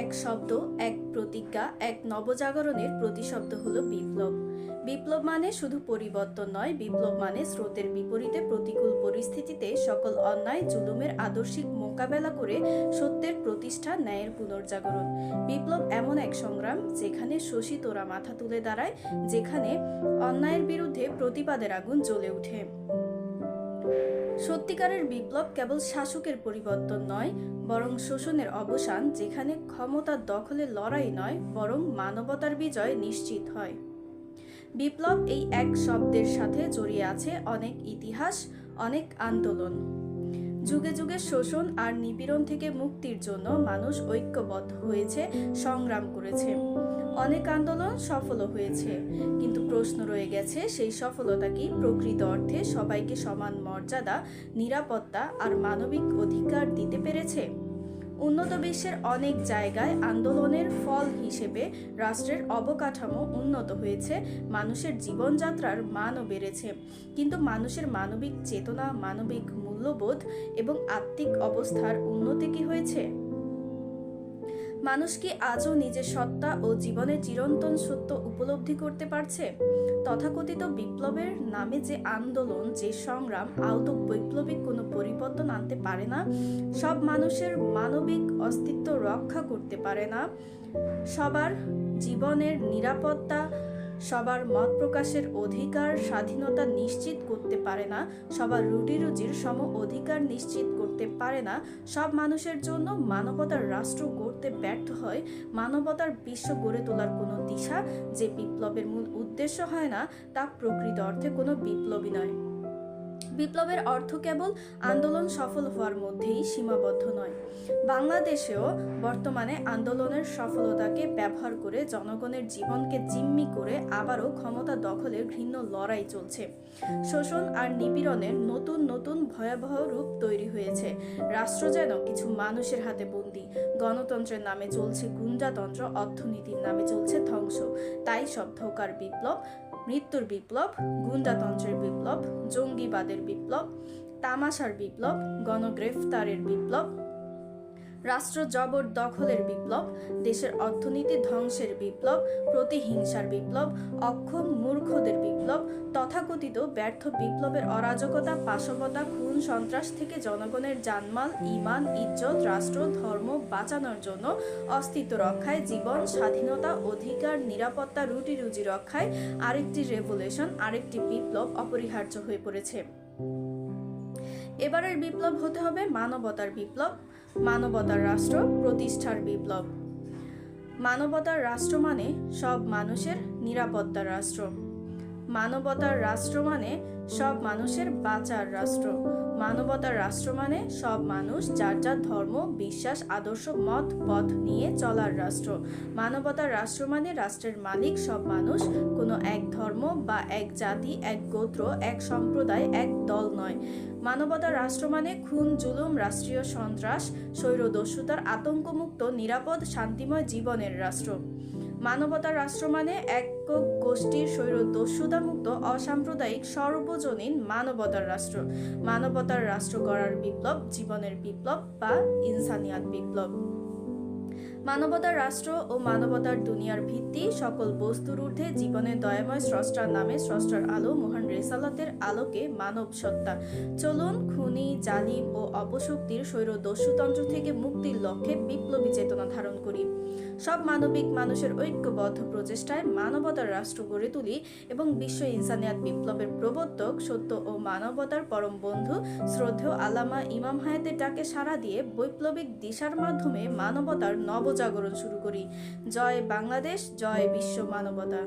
এক শব্দ, এক প্রতিজ্ঞা, এক নবজাগরণের প্রতিশব্দ হলো বিপ্লব। বিপ্লব মানে শুধু পরিবর্তন নয়, বিপ্লব মানে স্রোতের বিপরীতে প্রতিকূল পরিস্থিতিতে সকল অন্যায় জুলুমের আদর্শিক মোকাবেলা করে সত্যের প্রতিষ্ঠা, ন্যায়ের পুনর্জাগরণ। বিপ্লব এমন এক সংগ্রাম যেখানে শশী তোরা মাথা তুলে দাঁড়ায়, যেখানে অন্যায়ের বিরুদ্ধে প্রতিবাদের আগুন জ্বলে ওঠে। সত্যিকারের বিপ্লব কেবল শাসকের পরিবর্তন নয়, বরং শোষণের অবসান, যেখানে ক্ষমতার দখলের লড়াই নয়, বরং মানবতার বিজয় নিশ্চিত হয়। বিপ্লব এই এক শব্দের সাথে জড়িয়ে আছে অনেক ইতিহাস, অনেক আন্দোলন। যুগে যুগে শোষণ আর নিপীড়ন থেকে মুক্তির জন্য মানুষ ঐক্যবদ্ধ হয়েছে, সংগ্রাম করেছে। অনেক আন্দোলন সফল হয়েছে, কিন্তু প্রশ্ন রয়ে গেছে, সেই সফলতা কি প্রকৃত অর্থে সবাইকে সমান মর্যাদা, নিরাপত্তা আর মানবিক অধিকার দিতে পেরেছে? উন্নত বিশ্বের অনেক জায়গায় আন্দোলনের ফল হিসেবে রাষ্ট্রের অবকাঠামো উন্নত হয়েছে, মানুষের জীবনযাত্রার মানও বেড়েছে, কিন্তু মানুষের মানবিক চেতনা, মানবিক মূল্যবোধ এবং আত্মিক অবস্থার উন্নতি কি হয়েছে? মানুষ কি আজও নিজের সত্তা ও জীবনের চিরন্তন সত্য উপলব্ধি করতে পারছে? তথাকথিত বিপ্লবের নামে যে আন্দোলন, যে সংগ্রাম আদৌ বৈপ্লবিক কোনো পরিবর্তন আনতে পারে না, সব মানুষের মানবিক অস্তিত্ব রক্ষা করতে পারে না, সবার জীবনের নিরাপত্তা, সবার মত প্রকাশের অধিকার, স্বাধীনতা নিশ্চিত করতে পারে না, সবার রুটি রুজির সম অধিকার নিশ্চিত করতে পারে না, সব মানুষের জন্য মানবতার রাষ্ট্র গড়তে ব্যর্থ হয়, মানবতার বিশ্ব গড়ে তোলার কোনো দিশা যে বিপ্লবের মূল উদ্দেশ্য হয় না, তা প্রকৃত অর্থে কোনো বিপ্লবী নয়। বিপ্লবের অর্থ কেবল আন্দোলন সফল হওয়ার মধ্যেই সীমাবদ্ধ নয়। বাংলাদেশেও বর্তমানে আন্দোলনের সফলতাকে ব্যবহার করে জনগণের জীবনকে জিম্মি করে আবারও ক্ষমতা দখলের ঘৃণ্য লড়াই চলছে। শোষণ আর নিপীড়নের নতুন নতুন ভয়াবহ রূপ তৈরি হয়েছে। রাষ্ট্র যেন কিছু মানুষের হাতে বন্দী। গণতন্ত্রের নামে চলছে গুন্ডাতন্ত্র, অর্থনীতির নামে চলছে ধ্বংস। তাই সব ধোঁকার বিপ্লব, মৃত্যুর বিপ্লব, গুন্ডাতন্ত্রের বিপ্লব, জঙ্গিবাদের বিপ্লব, তামাশার বিপ্লব, গণগ্রেফতারের বিপ্লব, রাষ্ট্র জবরদখলের বিপ্লব, দেশের অর্থনীতি ধ্বংসের বিপ্লব, প্রতিহিংসার বিপ্লব, অক্ষম মূর্খদের বিপ্লব, তথাকথিত ব্যর্থ বিপ্লবের অরাজকতা, পাশবতা, খুন, সন্ত্রাস থেকে জনগণের জানমাল, ঈমান, ইজ্জত, রাষ্ট্র, ধর্ম বাঁচানোর জন্য অস্তিত্ব রক্ষায়, জীবন, স্বাধীনতা, অধিকার, নিরাপত্তা, রুটি রুজি রক্ষায় আরেকটি রেভলিউশন, আরেকটি বিপ্লব অপরিহার্য হয়ে পড়েছে। এবারের বিপ্লব হতে হবে মানবতার বিপ্লব, মানবতার রাষ্ট্র প্রতিষ্ঠার বিপ্লব। মানবতার রাষ্ট্র মানে সব মানুষের নিরাপত্তার রাষ্ট্র। মানবতার রাষ্ট্র মানে সব মানুষের বাঁচার রাষ্ট্র। মানবতার রাষ্ট্র মানে সব মানুষ যার যার ধর্ম, বিশ্বাস, আদর্শ, মত, পথ নিয়ে চলার রাষ্ট্র। মানবতার রাষ্ট্র মানে রাষ্ট্রের মালিক সব মানুষ, কোনো এক ধর্ম বা এক জাতি, এক গোত্র, এক সম্প্রদায়, এক দল নয়। মানবতার রাষ্ট্র মানে খুন, জুলুম, রাষ্ট্রীয় সন্ত্রাস, স্বৈরদস্যুতার আতঙ্কমুক্ত, নিরাপদ, শান্তিময় জীবনের রাষ্ট্র। মানবতার রাষ্ট্র মানে একক গোষ্ঠীর স্বৈরদস্যুতা মুক্ত, অসাম্প্রদায়িক, সর্বজনীন মানবতার রাষ্ট্র। মানবতার রাষ্ট্র গড়ার বিপ্লব জীবনের বিপ্লব বা ইনসানিয়াত বিপ্লব। মানবতার রাষ্ট্র ও মানবতার দুনিয়ার ভিত্তি, সকল বস্তুর ঊর্ধ্বে জীবনের দয়াময় স্রষ্টার নামে, স্রষ্টার আলো, মহান রেসালাতের আলোকে মানব সত্তা। চলুন খুনি, জালিম ও অপশক্তির স্বৈরদস্যুতন্ত্র থেকে মুক্তির লক্ষ্যে বিপ্লবী চেতনা ধারণ করি। সব মানবিক মানুষের ঐক্যবদ্ধ প্রচেষ্টায় মানবতার রাষ্ট্র গড়ে তুলি এবং বিশ্ব ইনসানিয়াত বিপ্লবের প্রবর্তক, সত্য ও মানবতার পরম বন্ধু শ্রদ্ধেয় আল্লামা ইমাম হায়াতের ডাকে সাড়া দিয়ে বৈপ্লবিক দিশার মাধ্যমে মানবতার নবজাগরণ শুরু করি। জয় বাংলাদেশ, জয় বিশ্ব মানবতা।